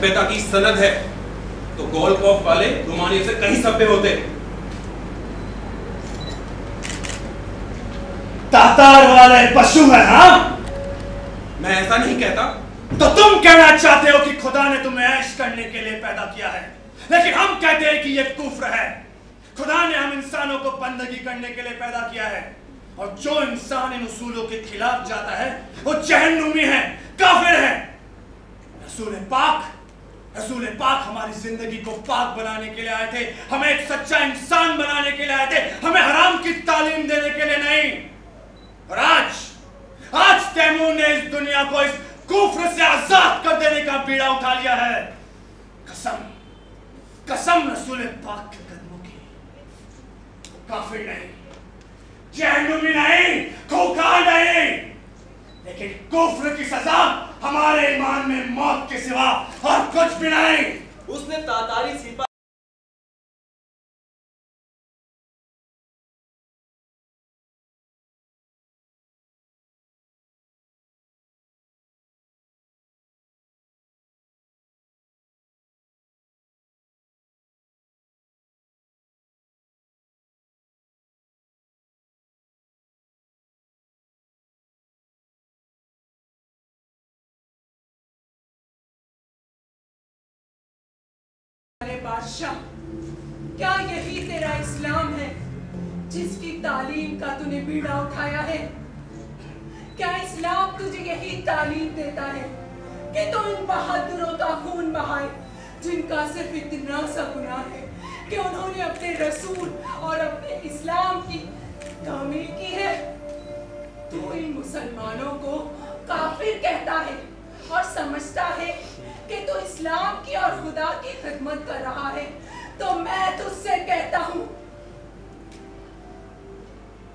सभ्यता की सनद है तो गोल्कोफ वाले रोमानिया से कहीं सभ्य होते। तातार वाले पशु है। हाँ, मैं ऐसा नहीं कहता। तो तुम कहना चाहते हो कि खुदा ने तुम्हें ऐश करने के लिए पैदा किया है, लेकिन हम कहते हैं कि यह कुफ्र है। खुदा ने हम इंसानों को बंदगी करने के लिए पैदा किया है, और जो इंसान इन उसूलों के खिलाफ जाता है वो जहन्नुमी है, काफिर है। रसूल पाक हमारी जिंदगी को पाक बनाने के लिए आए थे, हमें एक सच्चा इंसान बनाने के लिए आए थे, हमें हराम की तालीम देने के लिए नहीं। और आज तैमूर ने इस दुनिया को इस कुफ्र से आजाद कर देने का बीड़ा उठा लिया है। कसम रसूल पाक के कदमों की। काफिर नहीं, जहन्नुमी नहीं, खूंखार नहीं, लेकिन कुफ्र की सजा हमारे ईमान में मौत के सिवा और कुछ भी नहीं। उसने तातारी सिपा बादशाह, क्या यही तेरा इस्लाम है जिसकी तालीम का तूने बीड़ा उठाया है? क्या इस्लाम तुझे यही तालीम देता है कि तू इन बहादुरों का खून बहाए जिनका सिर्फ इतना सा गुनाह है कि उन्होंने अपने रसूल और अपने इस्लाम की तामील की है? तू इन मुसलमानों को काफिर कहता है और समझता है कि तू इस्लाम की और खुदा की खिदमत कर रहा है। तो मैं तुझसे कहता हूं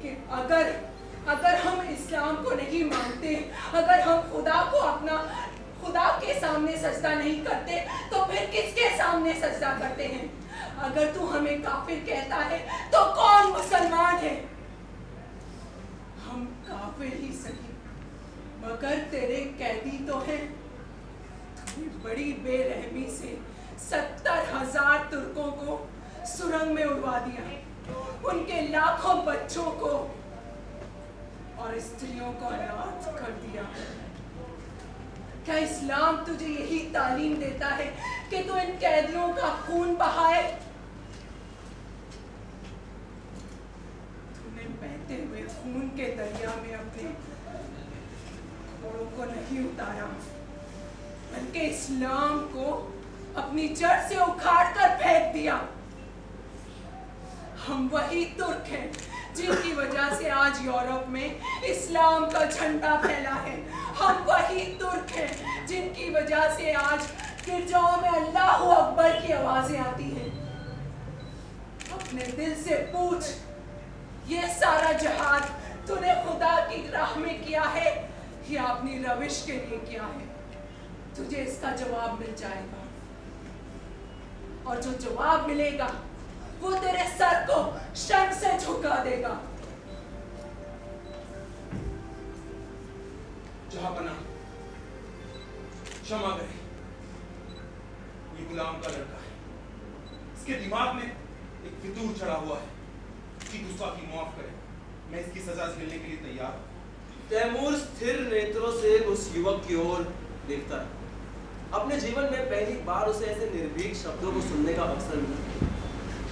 कि अगर हम इस्लाम को नहीं मानते, अगर हम खुदा के सामने सजदा नहीं करते, तो फिर किसके सामने सजदा करते हैं? अगर तू हमें काफिर कहता है तो कौन मुसलमान है? हम काफिर ही सही, मगर तेरे कैदी तो हैं। बड़ी बेरहमी से 70,000 तुर्कों को सुरंग में उड़वा दिया, उनके लाखों बच्चों को और स्त्रियों को अनाथ कर दिया। क्या इस्लाम तुझे यही तालीम देता है कि तू इन कैदियों का खून बहाए? तूने बहते हुए खून के दरिया में अपने घोड़ों को नहीं उतारा, बल्कि इस्लाम को अपनी जड़ से उखाड़ कर फेंक दिया। हम वही तुर्क हैं जिनकी वजह से आज यूरोप में इस्लाम का झंडा फैला है। हम वही तुर्क हैं जिनकी वजह से आज गिरजाओं में अल्लाहू अकबर की आवाजें आती हैं। अपने दिल से पूछ, ये सारा जहाद तूने खुदा की राह में किया है या अपनी रविश के लिए किया है? तुझे इसका जवाब मिल जाएगा, और जो जवाब मिलेगा वो तेरे सर को शर्म से झुका देगा। जहांपना, क्षमा करें, ये गुलाम का लड़का है। इसके दिमाग में एक फितूर चढ़ा हुआ है कि गुस्ताखी माफ करें, मैं इसकी सजा झेलने के लिए तैयार हूं। तैमूर स्थिर नेत्रों से उस युवक की ओर देखता है। अपने जीवन में पहली बार उसे ऐसे निर्भीक शब्दों को सुनने का अवसर मिला।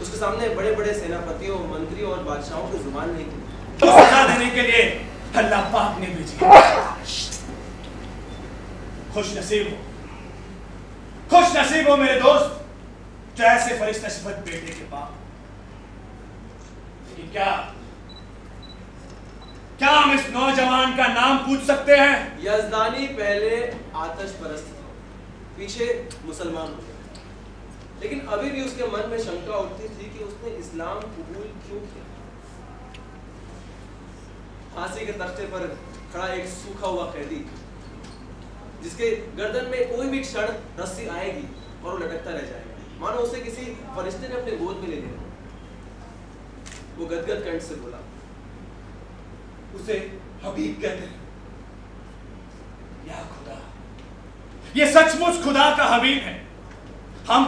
उसके सामने बड़े बड़े सेनापतियों, मंत्रियों और बादशाहों की जुबान नहीं थी। तो सजा देने के लिए अल्लाह पाक ने भेजी। खुश नसीब हो मेरे दोस्त, जो ऐसे फरिश्ता सिफत बेटे के पास। लेकिन क्या हम इस नौजवान का नाम पूछ सकते हैं? यज़दानी पहले आतश परस्त था, पीछे मुसलमान हो गया, लेकिन अभी भी उसके मन में शंका उठती थी कि उसने इस्लाम कबूल क्यों किया। फांसी के तख्ते पर खड़ा एक सूखा हुआ कैदी, जिसके गर्दन में कोई भी क्षण रस्सी आएगी और वो लटकता रह जाएगा, मानो उसे किसी फरिश्ते ने अपने गोद में ले लिया। वो गदगद कंठ से बोला, उसे हबीब कहते हैं। या खुदा, ये सचमुच खुदा का हबीब है। हम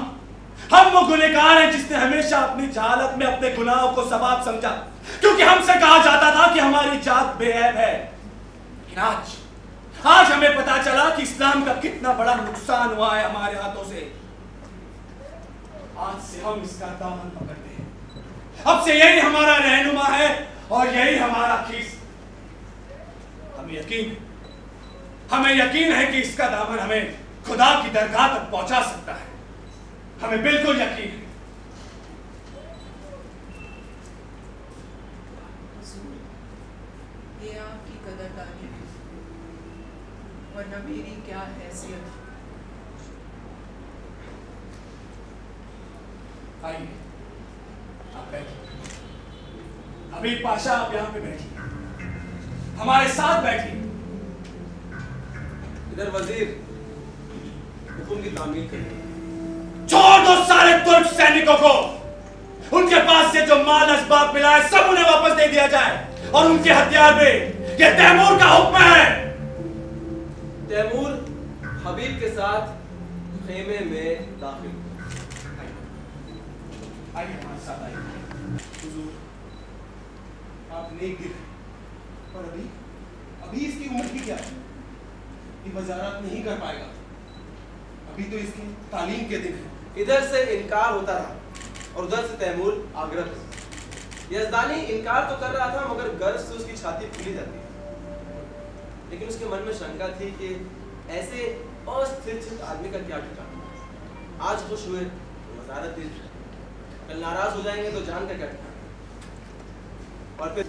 वो गुनहगार हैं जिसने हमेशा अपनी जहालत में अपने गुनाहों को सवाब समझा, क्योंकि हमसे कहा जाता था कि हमारी जात बेऐब है। लेकिन आज हमें पता चला कि इस्लाम का कितना बड़ा नुकसान हुआ है हमारे हाथों से। आज से हम इसका दामन पकड़ते हैं। अब से यही हमारा रहनुमा है और यही हमारा खीस। हमें यकीन है कि इसका दामन हमें खुदा की दरगाह तक पहुंचा सकता है। हमें बिल्कुल यकीन है। ये आपकी कदरदानी है, वरना मेरी क्या हैसियत। आइए, आप बैठिए। अभी पाशा, आप यहाँ पे बैठिए, हमारे साथ बैठिए। इधर वजीर, हुकुम की तामील करिए। छोड़ दो सारे तुर्क सैनिकों को। उनके पास से जो माल असबाब मिला है सब उन्हें वापस दे दिया जाए और उनके हथियार पे ये तैमूर का हुक्म है। तैमूर हबीब के साथ खेमे में दाखिल। आइए हमारे साथ आइए। हुजूर, आप नेक दिल हैं, और अभी इसकी उम्र भी क्या है? ये वजारत नहीं कर पाएगा। अभी तो इसकी तालीम के दिन है। इधर से इनकार होता रहा और उधर से तैमूर आग्रह था। यजदानी इनकार तो कर रहा था, मगर गर्व से उसकी छाती फूली जाती थी। लेकिन उसके मन में शंका थी कि ऐसे अस्थिर आदमी का क्या ठिकाना। आज खुश हुए तो वजारत दी, कल नाराज हो जाएंगे तो जान का क्या ठिकाना। और फिर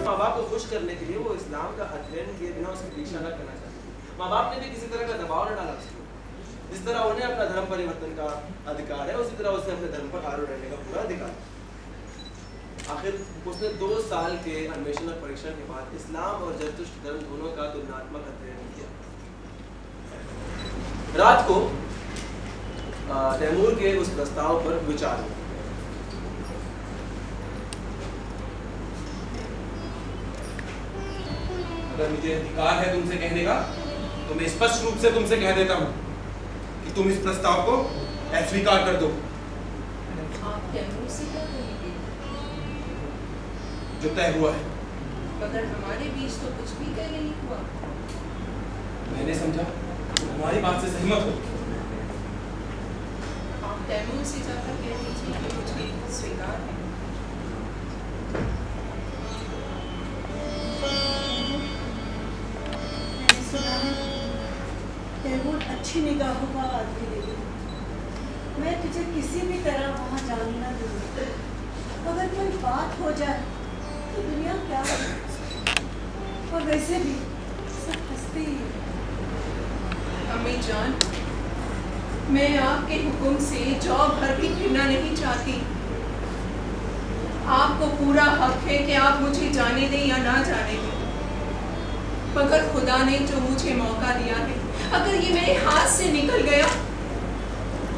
माँ बाप को खुश करने के लिए वो इस्लाम का अध्ययन किए बिना उसकी दीक्षा न करना चाहते। माँ बाप ने भी किसी तरह का दबाव न डाला उसको। जिस तरह उन्हें अपना धर्म परिवर्तन का अधिकार है, उसी तरह उसे अपने धर्म पर आरूढ़ रहने का पूरा अधिकार। आखिर उसने 2 साल के अन्वेषण और परीक्षण के बाद इस्लाम और जरतुश्त धर्म दोनों का तुलनात्मक अध्ययन किया। रात को तैमूर के उस प्रस्ताव पर विचार हुआ। अगर मुझे अधिकार है तुमसे कहने का, तो मैं स्पष्ट रूप से तुमसे कह देता हूँ कि तुम इस प्रस्ताव को अस्वीकार कर दो। आप तैमूर से क्या कहेंगे? जो तय हुआ है। मगर हमारे बीच तो कुछ भी तय नहीं हुआ। मैंने समझा तुम हमारी बात से सहमत हो। आप तैमूर से जाकर कह दीजिए कि मुझे स्वीकार है। तैमूर अच्छी निगाहों का आदमी नहीं। मैं तुझे किसी भी तरह वहाँ जाने न दूँगी। अगर कोई बात हो जाए तो दुनिया क्या है? और वैसे भी सब हंसते ही हैं। अम्मी जान, मैं आपके हुक्म से जौ भर भी फिरना नहीं चाहती। आपको पूरा हक है कि आप मुझे जाने दें या ना जाने दें, मगर खुदा ने जो मुझे मौका दिया है, अगर ये मेरे हाथ से निकल गया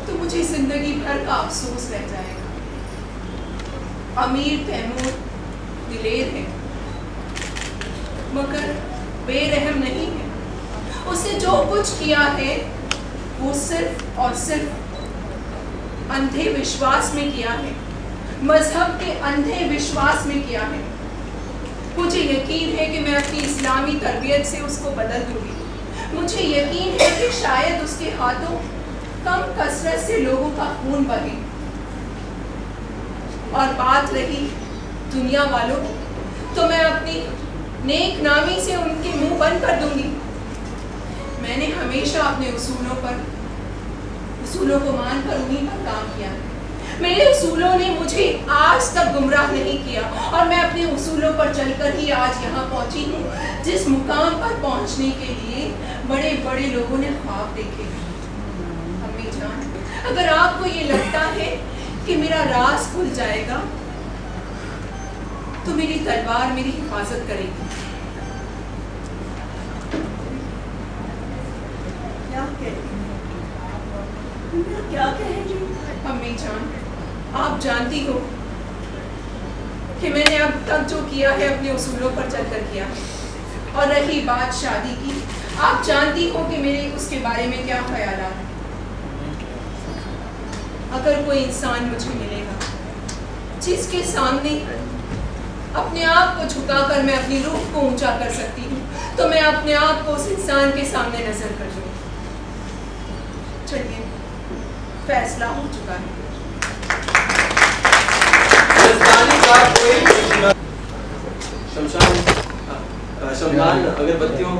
तो मुझे जिंदगी भर का अफसोस रह जाएगा। अमीर तैमूर दिलेर है, मगर बेरहम नहीं है। उसने जो कुछ किया है वो सिर्फ और सिर्फ अंधे विश्वास में किया है, मजहब के अंधे विश्वास में किया है। मुझे यकीन है कि मैं अपनी इस्लामी तरबियत से उसको बदल दूंगी। मुझे यकीन है कि शायद उसके हाथों कम कसरत से लोगों का खून बहे। और बात रही दुनिया वालों की, तो मैं अपनी नेक नामी से उनके मुंह बंद कर दूंगी। मैंने हमेशा अपने उसूलों को मानकर उन्हीं पर काम किया है। मेरे उसूलों ने मुझे आज तक गुमराह नहीं किया और मैं अपने उसूलों पर चलकर ही आज यहाँ पहुँची हूँ, जिस मुकाम पर पहुँचने के लिए बड़े बड़े लोगों ने ख्वाब देखे हैं। अम्मी जान, अगर आपको ये लगता है कि मेरा राज खुल जाएगा तो मेरी तलवार मेरी हिफाजत करेगी। क्या कहेगी? अम्मी जान, आप जानती हो कि मैंने अब तक जो किया है अपने उसूलों पर चलकर किया। और रही बात शादी की, आप जानती हो कि मेरे उसके बारे में क्या ख्याल है। अगर कोई इंसान मुझे मिलेगा जिसके सामने अपने आप को झुकाकर मैं अपनी रूह को ऊंचा कर सकती हूँ, तो मैं अपने आप को उस इंसान के सामने नजर कर लूँ। चलिए, फैसला हो चुका है। शमशान अगरबत्तियों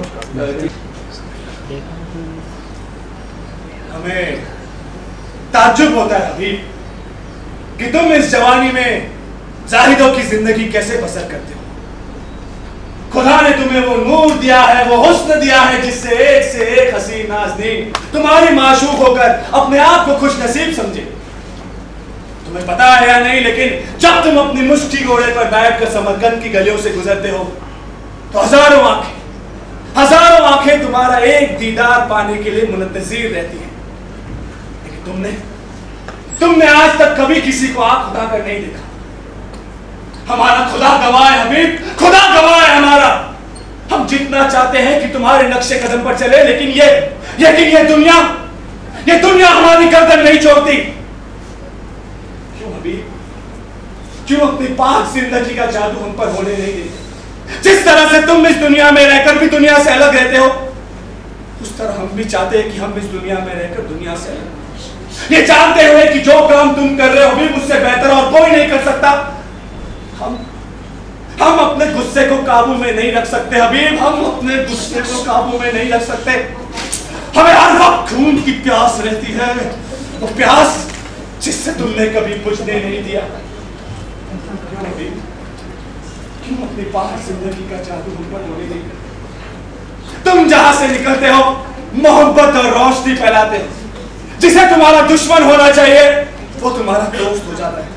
हमें ताज्जुब होता है अभी कि तुम इस जवानी में जाहिदों की जिंदगी कैसे बसर करते हो। खुदा ने तुम्हें वो नूर दिया है, वो हुस्न दिया है जिससे एक से एक हसीन नाज़नीन तुम्हारी माशूक होकर अपने आप को खुश नसीब समझे। तुम्हें पता है या नहीं, लेकिन जब तुम अपनी मुश्ती घोड़े पर बैठकर समरकंद की गलियों से गुजरते हो तो हजारों आंखें तुम्हारा एक दीदार पाने के लिए मुनतज़िर रहती हैं। लेकिन तुमने आज तक कभी किसी को आंख उठाकर नहीं देखा। हमारा खुदा गवाह है हबीब, खुदा गवाह है हमारा। हम जितना चाहते हैं कि तुम्हारे नक्शे कदम पर चले, लेकिन ये दुनिया हमारी गर्दन नहीं छोड़ती। क्यों हबीब, क्यों अपनी पाक जिंदगी का जादू हम पर होने नहीं देते? जिस तरह से तुम इस दुनिया में रहकर भी दुनिया से अलग रहते हो, उस तरह हम भी चाहते हैं कि हम इस दुनिया में रहकर दुनिया से अलग, ये जानते हुए कि जो काम तुम कर रहे हो भी मुझसे बेहतर और कोई नहीं कर सकता। हम अपने गुस्से को काबू में नहीं रख सकते हबीब, हम अपने गुस्से को काबू में नहीं रख सकते। हमें हर वक्त खून की प्यास रहती है, वो प्यास जिससे तुमने कभी बुझने नहीं दिया। क्यों अपनी पाक जिंदगी का जादू हम पर होने नहीं देते? तुम जहां से निकलते हो मोहब्बत और रोशनी फैलाते हो। जिसे तुम्हारा दुश्मन होना चाहिए वो तुम्हारा दोस्त हो जाता है।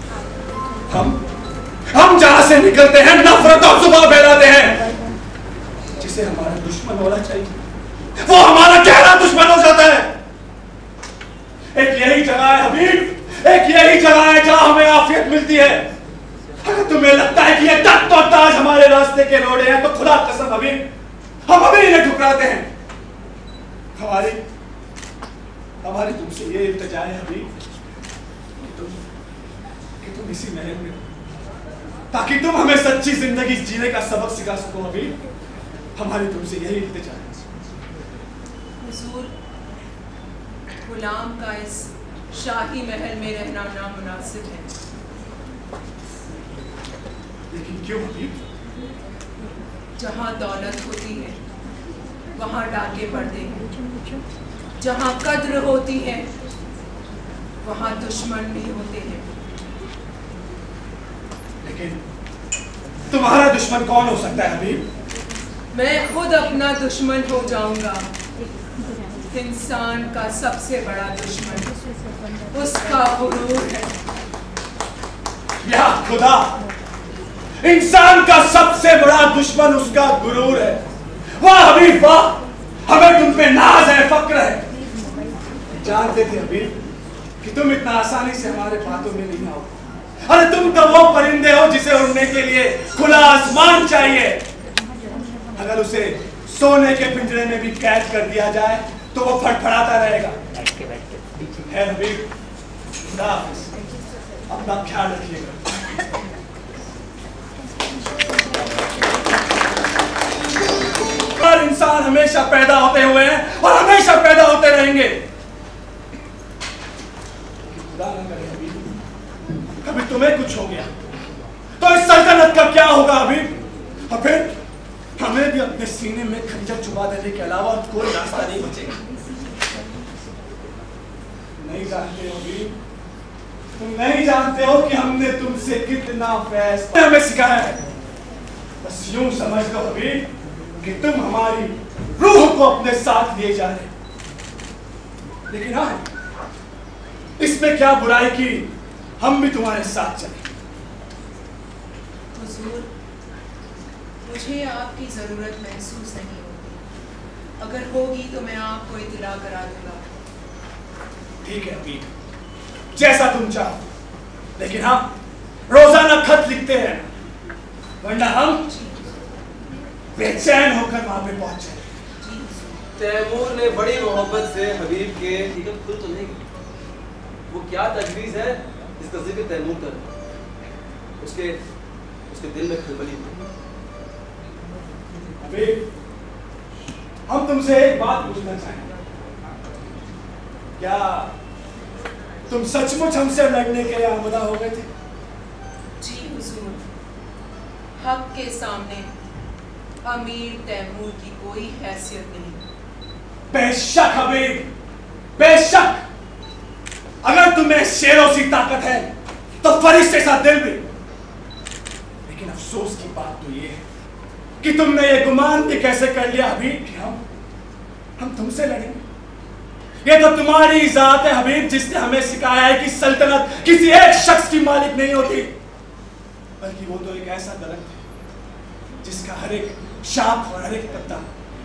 हम जहां से निकलते हैं नफरत और जुबान फैलाते हैं। जिसे हमारा दुश्मन होना चाहिए वो हमारा गहरा दुश्मन हो जाता है। एक यही जगह है हबीब, एक यही जगह है जहां हमें आफियत मिलती है। अगर तुम्हें लगता है कि ये तख्त और ताज हमारे रास्ते के रोड़े हैं, तो खुदा कसम हबीब हम अभी इन्हें ठुकराते हैं। हमारी तुमसे ये इल्तिजा है हबीब कि तुम इसी महल में, ताकि तुम हमें सच्ची जिंदगी जीने का सबक सिखा सको हबीब। हमारी तुमसे यही इल्तिजा है। हुजूर, गुलाम का इस शाही महल में रहना नामुनासिब है। लेकिन क्यों हबीब? जहाँ दौलत होती है वहाँ डाके पड़ते हैं, जहाँ कद्र होती है वहाँ दुश्मन भी होते हैं। लेकिन तुम्हारा दुश्मन कौन हो सकता है हबीब? मैं खुद अपना दुश्मन हो जाऊंगा। इंसान का सबसे बड़ा दुश्मन उसका गुरूर है। या खुदा, इंसान का सबसे बड़ा दुश्मन उसका गुरूर है। वाह हबीब वाह, हमें तुम पे नाज है, फक्र है। जानते थे हबीब कि तुम इतना आसानी से हमारे बातों में नहीं आओ। अरे तुम तो वो परिंदे हो जिसे उड़ने के लिए खुला आसमान चाहिए। अगर उसे सोने के पिंजरे में भी कैद कर दिया जाए तो वो फड़फड़ाता रहेगा। है हबीब, खुदा हाफिज, अपना ख्याल रखिएगा। हर इंसान हमेशा पैदा होते हुए हैं और हमेशा पैदा होते रहेंगे। खुदा न करे हबीब कभी तुम्हें कुछ हो गया तो इस सल्तनत का क्या होगा हबीब? और फिर हमें भी अपने सीने में खंजर छुपा देने के अलावा कोई रास्ता नहीं बचेगा। नहीं जानते हो हबीब, तुम नहीं जानते हो कि हमने तुमसे कितना फैसला हमें सिखाया है। बस यूं समझ लो हबीब कि तुम हमारी रूह को अपने साथ लिए जा रहे। लेकिन हाँ, इसमें क्या बुराई की हम भी तुम्हारे साथ चले। हुजूर, मुझे आपकी जरूरत महसूस नहीं होती। अगर होगी तो मैं आपको इत्तला करा दूंगा। ठीक है हबीब, जैसा तुम चाहो। लेकिन हाँ, रोजाना खत लिखते हैं, वरना हम बेचैन होकर वहां पे पहुंचे। तैमूर ने बड़ी मोहब्बत से हबीब के खुल तो नहीं वो क्या तजवीज़ है जिसका जिक्र तैमूर कर रहा है। उसके दिल में खलबली थी। हम तुमसे एक बात पूछना चाहेंगे, क्या तुम सचमुच हमसे लड़ने के लिए आमदा हो गए थे? जी हुजूर, हक के सामने अमीर तैमूर की कोई हैसियत नहीं। बेशक हबीब, बेशक। अगर तुम्हें शेरों सी ताकत है तो फरिश्ते सा दिल भी। लेकिन अफसोस की बात तो ये है कि तुमने ये गुमान भी कैसे कर लिया हबीब कि हम तुमसे लड़ेंगे। ये तो तुम्हारी जात है हबीब, जिसने हमें सिखाया है कि सल्तनत किसी एक शख्स की मालिक नहीं होती, बल्कि वो तो एक ऐसा दरख्त है जिसका हर एक शाख और हर एक पत्ता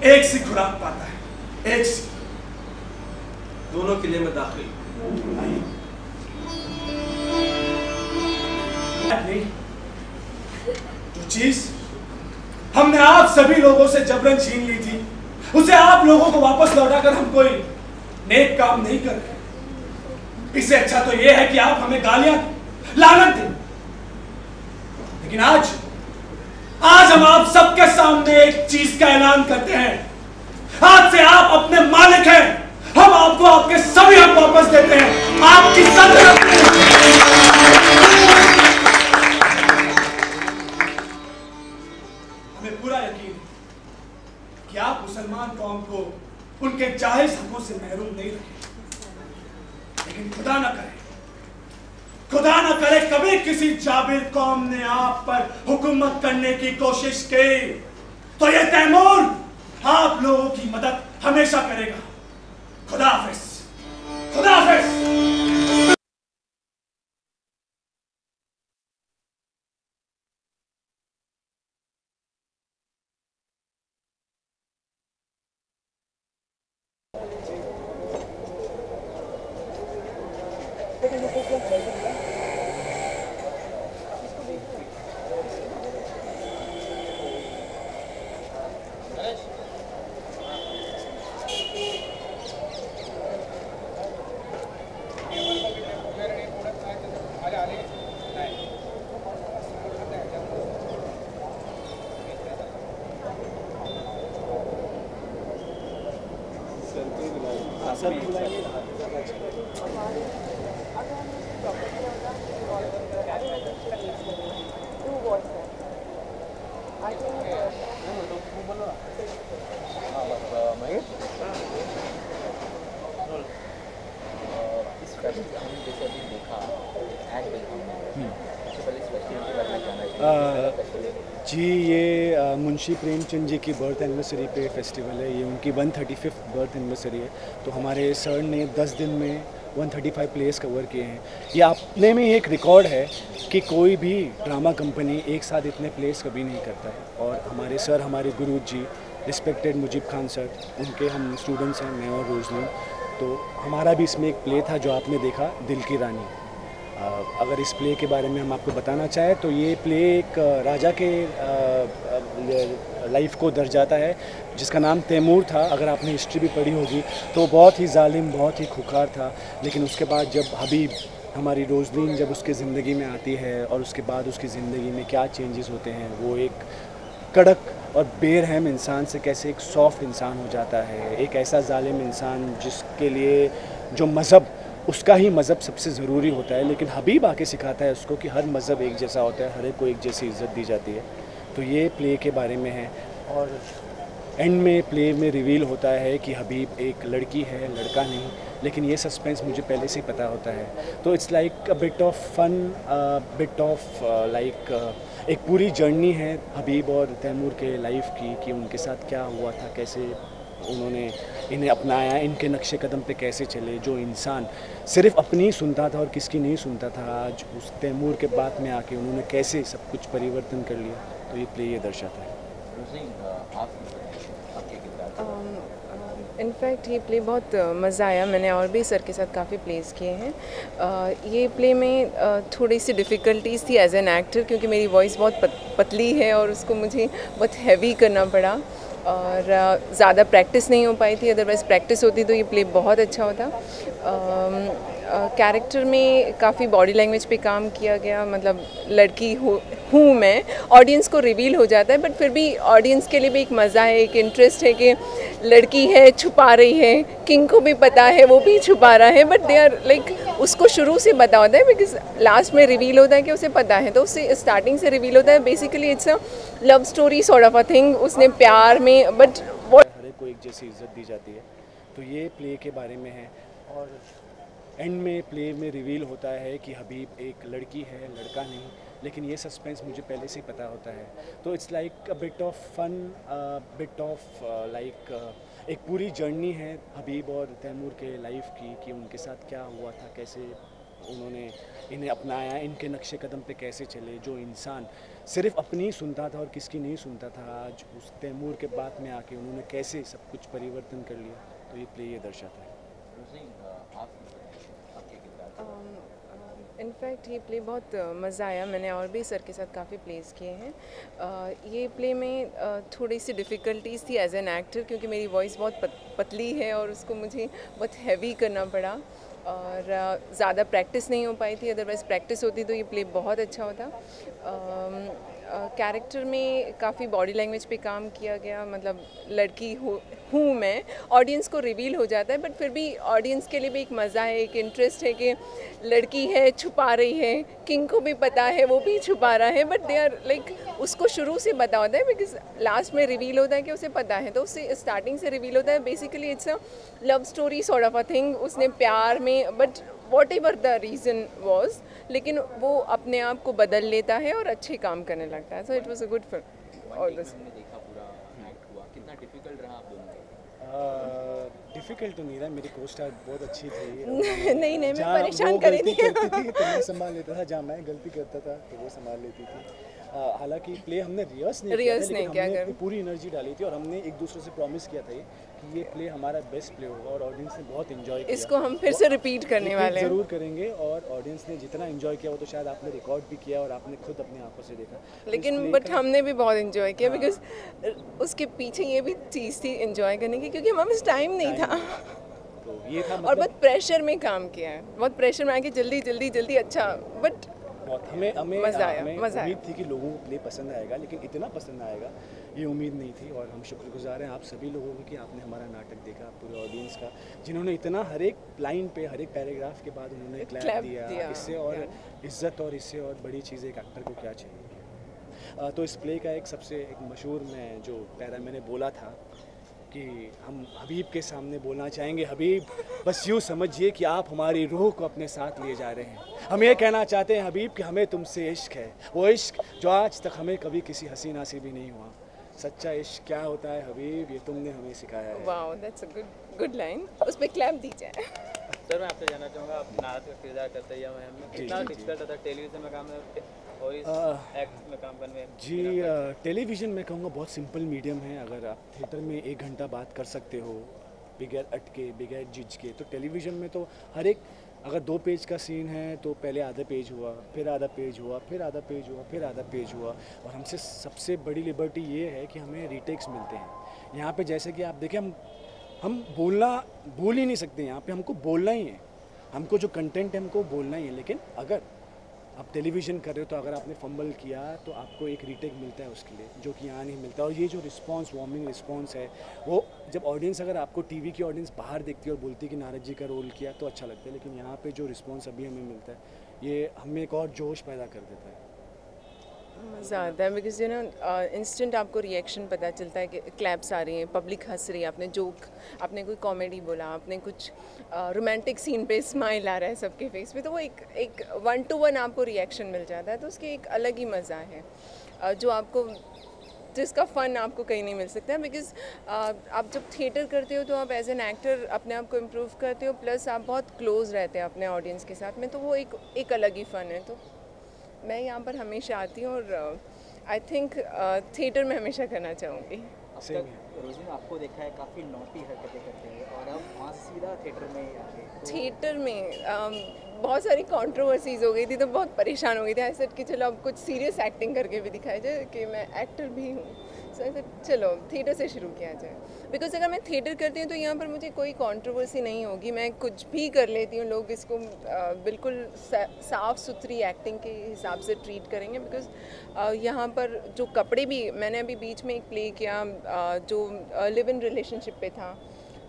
एक सी खुराक पाता है, एक सी। दोनों किले में दाखिल नहीं, जो चीज हमने आप सभी लोगों से जबरन छीन ली थी, उसे आप लोगों को वापस लौटाकर हम कोई नेक काम नहीं कर रहे। इससे अच्छा तो यह है कि आप हमें गालियां लानत दें। लेकिन आज हम आप सबके सामने एक चीज का ऐलान करते हैं, आज से आप अपने मालिक हैं। हम आपको आपके सभी हक वापस देते हैं, आपकी सल्तनत। हमें पूरा यकीन है कि आप मुसलमान कौम को उनके जायज हकों से महरूम नहीं रखें। लेकिन खुदा न करे कभी किसी जाबिर कौम ने आप पर हुकूमत करने की कोशिश की तो ये तैमूर आप लोगों की मदद हमेशा करेगा। खुदा हाफिज, खुदा हाफिज। जी, ये मुंशी प्रेमचंद जी की बर्थ एनिवर्सरी पे फेस्टिवल है। ये उनकी 135th बर्थ एनिवर्सरी है। तो हमारे सर ने 10 दिन में 135 प्लेस कवर किए हैं। ये अपने में एक रिकॉर्ड है कि कोई भी ड्रामा कंपनी एक साथ इतने प्लेस कभी नहीं करता है। और हमारे सर, हमारे गुरु जी रिस्पेक्टेड मुजीब खान सर, उनके हम स्टूडेंट्स हैं, मैं और रोजलिन। तो हमारा भी इसमें एक प्ले था जो आपने देखा, दिल की रानी। अगर इस प्ले के बारे में हम आपको बताना चाहें तो ये प्ले एक राजा के लाइफ को दर्शाता है जिसका नाम तैमूर था। अगर आपने हिस्ट्री भी पढ़ी होगी तो बहुत ही जालिम, बहुत ही खुखार था। लेकिन उसके बाद जब हबीब, हमारी रोजलीन, जब उसके ज़िंदगी में आती है और उसके बाद उसकी ज़िंदगी में क्या चेंजेस होते हैं, वो एक कड़क और बेरहम इंसान से कैसे एक सॉफ्ट इंसान हो जाता है। एक ऐसा जालिम इंसान जिसके लिए जो मज़हब, उसका ही मज़हब सबसे ज़रूरी होता है, लेकिन हबीब आके सिखाता है उसको कि हर मज़हब एक जैसा होता है, हर एक को एक जैसी इज़्ज़त दी जाती है। तो ये प्ले के बारे में है। और एंड में प्ले में रिवील होता है कि हबीब एक लड़की है, लड़का नहीं। लेकिन ये सस्पेंस मुझे पहले से ही पता होता है। तो it's like a bit of fun, bit of like एक पूरी जर्नी है हबीब और तैमूर के लाइफ की, कि उनके साथ क्या हुआ था, कैसे उन्होंने इन्हें अपनाया, इनके नक्शे कदम पे कैसे चले। जो इंसान सिर्फ अपनी सुनता था और किसकी नहीं सुनता था, आज उस तैमूर के बाद में आके उन्होंने कैसे सब कुछ परिवर्तन कर लिया। तो ये प्ले ये दर्शाता है। इनफैक्ट ये प्ले बहुत मज़ा आया। मैंने और भी सर के साथ काफ़ी प्लेस किए हैं। ये प्ले में थोड़ी सी डिफ़िकल्टीज़ थी एज एन एक्टर, क्योंकि मेरी वॉइस बहुत पतली है और उसको मुझे बहुत हैवी करना पड़ा। और ज़्यादा प्रैक्टिस नहीं हो पाई थी, अदरवाइज़ प्रैक्टिस होती तो ये प्ले बहुत अच्छा होता। कैरेक्टर में काफ़ी बॉडी लैंग्वेज पे काम किया गया, मतलब लड़की हूँ मैं, ऑडियंस को रिवील हो जाता है, बट फिर भी ऑडियंस के लिए भी एक मज़ा है, एक इंटरेस्ट है कि लड़की है, छुपा रही है, किंग को भी पता है, वो भी छुपा रहा है, बट दे आर लाइक उसको शुरू से पता होता है, बिकॉज लास्ट में रिवील होता है कि उसे पता है, तो उससे स्टार्टिंग से रिवील होता है। Basically it's a love story sort of a thing, उसने प्यार में, बट हर एक को एक जैसी इज्जत दी जाती है, तो ये प्ले के बारे में है। और एंड में प्ले में रिवील होता है कि हबीब एक लड़की है, लड़का नहीं, लेकिन ये सस्पेंस मुझे पहले से ही पता होता है। तो it's like a bit of fun, bit of like एक पूरी जर्नी है हबीब और तैमूर के लाइफ की, कि उनके साथ क्या हुआ था, कैसे उन्होंने इन्हें अपनाया, इनके नक्शे कदम पे कैसे चले। जो इंसान सिर्फ अपनी ही सुनता था और किसकी नहीं सुनता था, आज उस तैमूर के बाद में आके उन्होंने कैसे सब कुछ परिवर्तन कर लिया। तो ये प्ले ये दर्शाता है। इनफैक्ट ये प्ले बहुत मज़ा आया, मैंने और भी सर के साथ काफ़ी प्लेस किए हैं। ये प्ले में थोड़ी सी डिफ़िकल्टीज़ थी एज एन एक्टर, क्योंकि मेरी वॉइस बहुत पतली है और उसको मुझे बहुत हैवी करना पड़ा, और ज़्यादा प्रैक्टिस नहीं हो पाई थी, अदरवाइज़ प्रैक्टिस होती तो ये प्ले बहुत अच्छा होता। कैरेक्टर में काफ़ी बॉडी लैंग्वेज पे काम किया गया, मतलब लड़की हूँ मैं, ऑडियंस को रिवील हो जाता है, बट फिर भी ऑडियंस के लिए भी एक मज़ा है, एक इंटरेस्ट है कि लड़की है, छुपा रही है, किंग को भी पता है, वो भी छुपा रहा है, बट दे आर लाइक उसको शुरू से पता होता है, बिकॉज लास्ट में रिवील होता है कि उसे पता है, तो उससे स्टार्टिंग से रिवील होता है। Basically it's a love story sort of a thing, उसने प्यार में, but what ever the reason was, लेकिन वो अपने आप को बदल लेता है और अच्छे काम करने लगता है। So it was a good film. और कितना डिफिकल्ट रहा आप दोनों को? डिफ़िकल्ट तो नहीं रहा, मेरी को स्टार बहुत अच्छी थी। नहीं मैं जहाँ परेशान वो करी गलती थी करती थी तो मैं संभाल लेता था, जहाँ मैं गलती करता था तो वो संभाल लेती थी। हालांकि प्ले हमने रिहर्स नहीं किया था, लेकिन हमने अपनी पूरी एनर्जी डाली थी और हमने एक दूसरे से प्रॉमिस किया था कि ये प्ले हमारा बेस्ट प्ले होगा, और ऑडियंस ने बहुत एंजॉय किया। इसको हम फिर से रिपीट करने वाले हैं, ज़रूर करेंगे, और ऑडियंस ने जितना एंजॉय किया वो तो शायद आपने रिकॉर्ड भी किया और आपने खुद अपनी आंखों से देखा। लेकिन बट हमने भी बहुत एंजॉय किया, बिकॉज उसके पीछे ये भी चीज़ थी एंजॉय करने की, क्योंकि हमारे पास टाइम नहीं था, तो ये था और बहुत प्रेशर में काम किया है, बहुत प्रेशर में आके जल्दी अच्छा, बट बहुत हमें मज़ा आया। उम्मीद थी कि लोगों को प्ले पसंद आएगा, लेकिन इतना पसंद आएगा ये उम्मीद नहीं थी। और हम शुक्रगुजार हैं आप सभी लोगों के कि आपने हमारा नाटक देखा, पूरे ऑडियंस का, जिन्होंने इतना हर एक लाइन पे, हर एक पैराग्राफ के बाद उन्होंने क्लैप दिया। इससे और इज्जत और इससे और बड़ी चीज़ एक एक्टर को क्या चाहिए। तो इस प्ले का एक सबसे एक मशहूर में जो पैरा मैंने बोला था कि हम हबीब के सामने बोलना चाहेंगे, हबीब बस यूँ समझिए कि आप हमारी रूह को अपने साथ लिए जा रहे हैं। हम ये कहना चाहते हैं हबीब कि हमें तुमसे इश्क है, वो इश्क जो आज तक हमें कभी किसी हसीना से भी नहीं हुआ। सच्चा इश्क क्या होता है हबीब, ये तुमने हमें सिखाया है। Wow, that's a good line, उस पे क्लैप दी जाए। सर मैं आपसे जानना चाहूँगा, आप नारद का किरदार करते हैं, कितना डिफिकल्ट था टेलीविजन में काम और इस एक्ट में काम करने? जी टेलीविज़न में कहूँगा बहुत सिंपल मीडियम है। अगर आप थिएटर में 1 घंटा बात कर सकते हो बगैर अटके, बगैर झिझ के, तो टेलीविज़न में तो हर एक, अगर 2 पेज का सीन है तो पहले आधा पेज हुआ, फिर आधा पेज हुआ, फिर आधा पेज हुआ, फिर आधा पेज हुआ। और हमसे सबसे बड़ी लिबर्टी ये है कि हमें रीटेक्स मिलते हैं। यहाँ पे जैसे कि आप देखें, हम बोल ही नहीं सकते, यहाँ पे हमको बोलना ही है, हमको जो कंटेंट है हमको बोलना ही है। लेकिन अगर आप टेलीविज़न कर रहे हो तो अगर आपने फंबल किया तो आपको एक रीटेक मिलता है उसके लिए, जो कि यहाँ नहीं मिलता। और ये जो रिस्पांस, वार्मिंग रिस्पांस है, वो जब ऑडियंस, अगर आपको टीवी की ऑडियंस बाहर देखती है और बोलती है कि नारद जी का रोल किया तो अच्छा लगता है, लेकिन यहाँ पे जो रिस्पांस अभी हमें मिलता है ये हमें एक और जोश पैदा कर देता है। मज़ा आता है, बिकॉज यू नो इंस्टेंट आपको रिएक्शन पता चलता है कि क्लैप्स आ रही हैं, पब्लिक हंस रही है, आपने जोक, आपने कोई कॉमेडी बोला, आपने कुछ रोमांटिक सीन पे स्माइल आ रहा है सबके फेस पे, तो वो एक 1-to-1 आपको रिएक्शन मिल जाता है, तो उसकी एक अलग ही मज़ा है जो आपको, जिसका फ़न आपको कहीं नहीं मिल सकता है। बिकॉज आप जब थिएटर करते हो तो आप एज एन एक्टर अपने आप को इम्प्रूव करते हो, प्लस आप बहुत क्लोज रहते हैं अपने ऑडियंस के साथ में, तो वो एक अलग ही फ़न है। तो मैं यहाँ पर हमेशा आती हूँ और आई थिंक थिएटर में हमेशा करना चाहूँगी। रोजी आपको देखा है काफ़ी नॉटी हरकतें करते हुए और अब वहाँ सीधा थिएटर में आ गए तो थिएटर में बहुत सारी कंट्रोवर्सीज हो गई थी, तो बहुत परेशान हो गई थी। आई सेड कि चलो अब कुछ सीरियस एक्टिंग करके भी दिखाया जाए कि मैं एक्टर भी हूँ। सो आई सेड चलो थिएटर से शुरू किया जाए, बिकॉज अगर मैं थिएटर करती हूँ तो यहाँ पर मुझे कोई कंट्रोवर्सी नहीं होगी, मैं कुछ भी कर लेती हूँ, लोग इसको बिल्कुल साफ़ सुथरी एक्टिंग के हिसाब से ट्रीट करेंगे। बिकॉज यहाँ पर जो कपड़े भी, मैंने अभी बीच में एक प्ले किया जो लिव इन रिलेशनशिप पे था,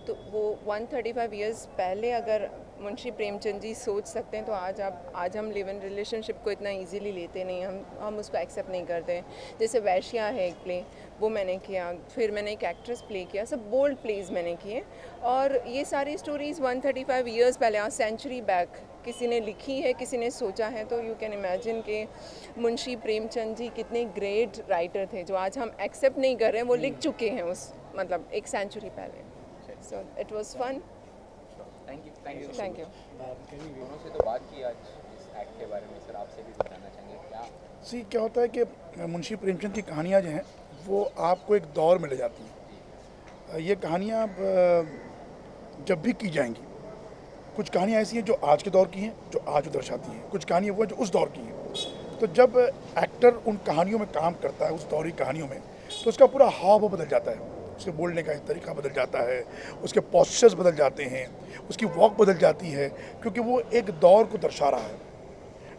तो वो 135 इयर्स पहले अगर मुंशी प्रेमचंद जी सोच सकते हैं तो आज हम लिव इन रिलेशनशिप को इतना इजीली लेते नहीं, हम उसको एक्सेप्ट नहीं करते। जैसे वैश्या है एक प्ले, वो मैंने किया, फिर मैंने एक एक्ट्रेस प्ले किया, सब बोल्ड प्लेज मैंने किए। और ये सारी स्टोरीज़ 135 इयर्स पहले, सेंचुरी बैक किसी ने लिखी है, किसी ने सोचा है। तो यू कैन इमेजिन कि मुंशी प्रेमचंद जी कितने ग्रेट राइटर थे जो आज हम एक्सेप्ट नहीं कर रहे हैं, वो लिख चुके हैं उस मतलब एक सेंचुरी पहले। So it was fun. Thank you. दोनों से तो बात की आज इस एक्ट के बारे में, सर आपसे भी बताना चाहेंगे क्या? क्या होता है कि मुंशी प्रेमचंद की कहानियाँ जो हैं वो आपको एक दौर में ले जाती हैं। ये कहानियाँ जब भी की जाएंगी, कुछ कहानियाँ ऐसी हैं जो आज के दौर की हैं, जो आज वो दर्शाती हैं, कुछ कहानियाँ वो हैं जो उस दौर की हैं। तो जब एक्टर उन कहानियों में काम करता है, उस दौरी कहानियों में, तो उसका पूरा हाव भाव बदल जाता है, उसके बोलने का तरीका बदल जाता है, उसके पोस्चर्स बदल जाते हैं, उसकी वॉक बदल जाती है, क्योंकि वो एक दौर को दर्शा रहा है।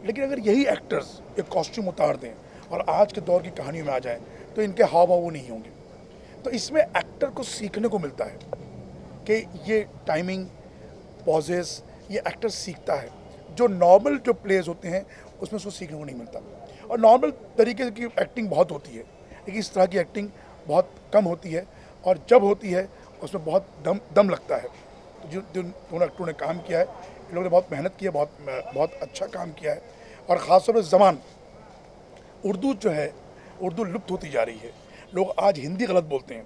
लेकिन अगर यही एक्टर्स एक कॉस्ट्यूम उतार दें और आज के दौर की कहानियों में आ जाएं, तो इनके हाव भाव वो नहीं होंगे। तो इसमें एक्टर को सीखने को मिलता है कि ये टाइमिंग, पॉजेस, ये एक्टर सीखता है, जो नॉर्मल जो प्लेज होते हैं उसमें उसको सीखने को नहीं मिलता। और नॉर्मल तरीके की एक्टिंग बहुत होती है, लेकिन इस तरह की एक्टिंग बहुत कम होती है, और जब होती है उसमें बहुत दम लगता है। तो जो दोनों एक्टरों ने काम किया है, इन लोगों ने बहुत मेहनत की है, बहुत अच्छा काम किया है। और ख़ासतौर पर ज़बान, उर्दू जो है, उर्दू लुप्त होती जा रही है। लोग आज हिंदी गलत बोलते हैं,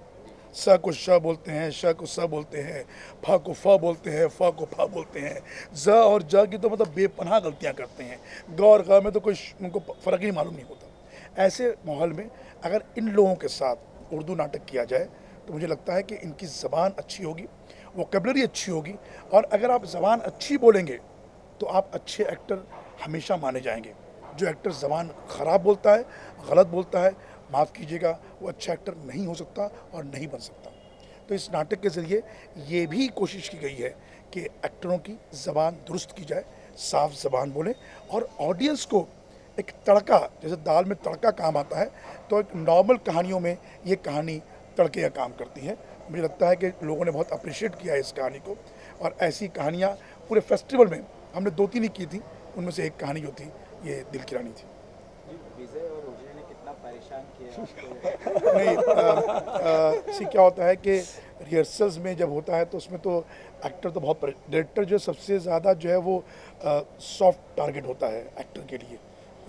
स को श बोलते हैं, श को स बोलते हैं, फ को फ बोलते हैं, फ को फ बोलते हैं, ज और ज की तो मतलब बेपनाह गलतियाँ करते हैं, ग और ग में तो कोई उनको फ़र्क ही मालूम नहीं होता। ऐसे माहौल में अगर इन लोगों के साथ उर्दू नाटक किया जाए तो मुझे लगता है कि इनकी ज़बान अच्छी होगी, वोकेबलरी अच्छी होगी, और अगर आप ज़बान अच्छी बोलेंगे तो आप अच्छे एक्टर हमेशा माने जाएंगे। जो एक्टर ज़बान ख़राब बोलता है, गलत बोलता है, माफ़ कीजिएगा, वो अच्छा एक्टर नहीं हो सकता और नहीं बन सकता। तो इस नाटक के ज़रिए ये भी कोशिश की गई है कि एक्टरों की ज़बान दुरुस्त की जाए, साफ़ ज़बान बोलें, और ऑडियंस को एक तड़का, जैसे दाल में तड़का काम आता है, तो एक नॉर्मल कहानियों में ये कहानी तड़के का काम करती है। मुझे लगता है कि लोगों ने बहुत अप्रिशिएट किया है इस कहानी को, और ऐसी कहानियाँ पूरे फेस्टिवल में हमने 2-3 ही की थी, उनमें से एक कहानी जो थी ये दिल की रानी थी। विजय और रोजी ने कितना परेशान किया नहीं, क्या होता है कि रिहर्सल्स में जब होता है तो उसमें तो एक्टर तो बहुत, डायरेक्टर जो सबसे ज़्यादा जो है वो सॉफ्ट टारगेट होता है एक्टर के लिए।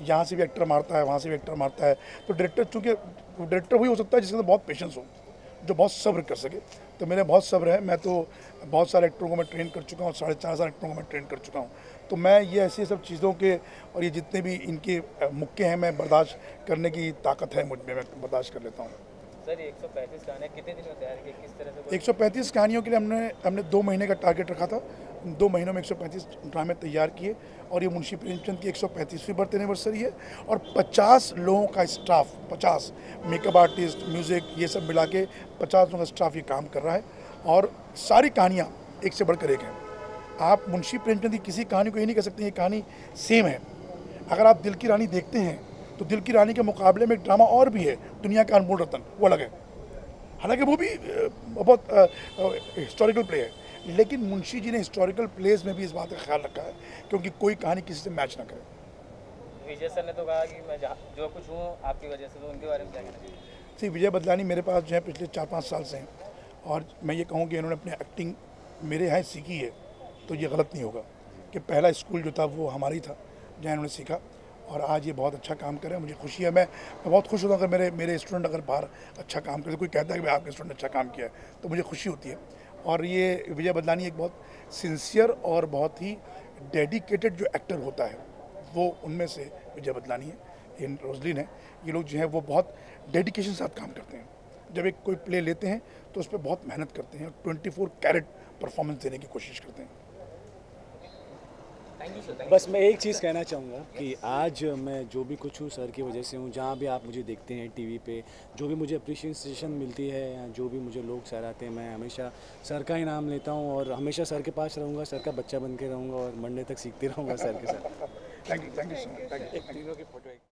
यहाँ से भी एक्टर मारता है, वहाँ से भी एक्टर मारता है, तो डायरेक्टर, चूँकि डायरेक्टर वही हो सकता है जिसके अंदर बहुत पेशेंस हो, जो बहुत सब्र कर सके। तो मेरे बहुत सब्र है, मैं तो बहुत सारे एक्टरों को मैं ट्रेन कर चुका हूँ, 4,500 एक्टरों को मैं ट्रेन कर चुका हूँ। तो मैं ये ऐसी सब चीज़ों के और ये जितने भी इनके मुक्के हैं, मैं बर्दाश्त करने की ताकत है मुझ में, मैं बर्दाश्त कर लेता हूँ। सर 135 कहानियाँ कितने दिन में तैयार की, किस तरह से? 135 कहानियों के लिए हमने 2 महीने का टारगेट रखा था। 2 महीनों में 135 ड्रामे तैयार किए, और ये मुंशी प्रेमचंद की 135वीं बर्थ एनिवर्सरी है, और 50 लोगों का स्टाफ, 50 मेकअप आर्टिस्ट, म्यूज़िक, ये सब मिला के 50 लोगों का स्टाफ ये काम कर रहा है, और सारी कहानियाँ एक से बढ़कर एक हैं। आप मुंशी प्रेमचंद की किसी कहानी को ये नहीं कह सकते ये कहानी सेम है। अगर आप दिल की रानी देखते हैं तो दिल की रानी के मुकाबले में एक ड्रामा और भी है, दुनिया का अनमोल रतन, वो अलग है, हालांकि वो भी बहुत हिस्टोरिकल प्ले है, लेकिन मुंशी जी ने हिस्टोरिकल प्लेस में भी इस बात का ख्याल रखा है क्योंकि कोई कहानी किसी से मैच ना करे। विजय सर ने तो कहा कि मैं जो कुछ हूँ आपकी वजह से, तो उनके बारे में क्या कहना चाहिए? विजय बदलानी मेरे पास जो है पिछले 4-5 साल से हैं, और मैं ये कहूँ कि इन्होंने अपनी एक्टिंग मेरे यहाँ सीखी है, तो ये गलत नहीं होगा कि पहला स्कूल जो था वो हमारा ही था जहाँ इन्होंने सीखा, और आज ये बहुत अच्छा काम कर रहे हैं। मुझे खुशी है, मैं बहुत खुश होता हूँ अगर मेरे स्टूडेंट अगर बाहर अच्छा काम करे, कोई कहता है कि भाई आपके स्टूडेंट अच्छा काम किया है, तो मुझे खुशी होती है। और ये विजय बदलानी एक बहुत सिंसियर और बहुत ही डेडिकेटेड जो एक्टर होता है, वो उनमें से विजय बदलानी है, इन रोजलिन है, ये लोग जो हैं वो बहुत डेडिकेशन के साथ काम करते हैं। जब एक कोई प्ले लेते हैं तो उस पर बहुत मेहनत करते हैं, 24 कैरेट परफॉर्मेंस देने की कोशिश करते हैं। बस मैं एक चीज़ कहना चाहूँगा कि आज मैं जो भी कुछ हूँ सर की वजह से हूँ। जहाँ भी आप मुझे देखते हैं टीवी पे, जो भी मुझे अप्रिशिएशन मिलती है या जो भी मुझे लोग सराहते हैं, मैं हमेशा सर का ही नाम लेता हूँ और हमेशा सर के पास रहूँगा, सर का बच्चा बन के रहूँगा और मंडे तक सीखते रहूँगा सर के साथ। Thank you so much.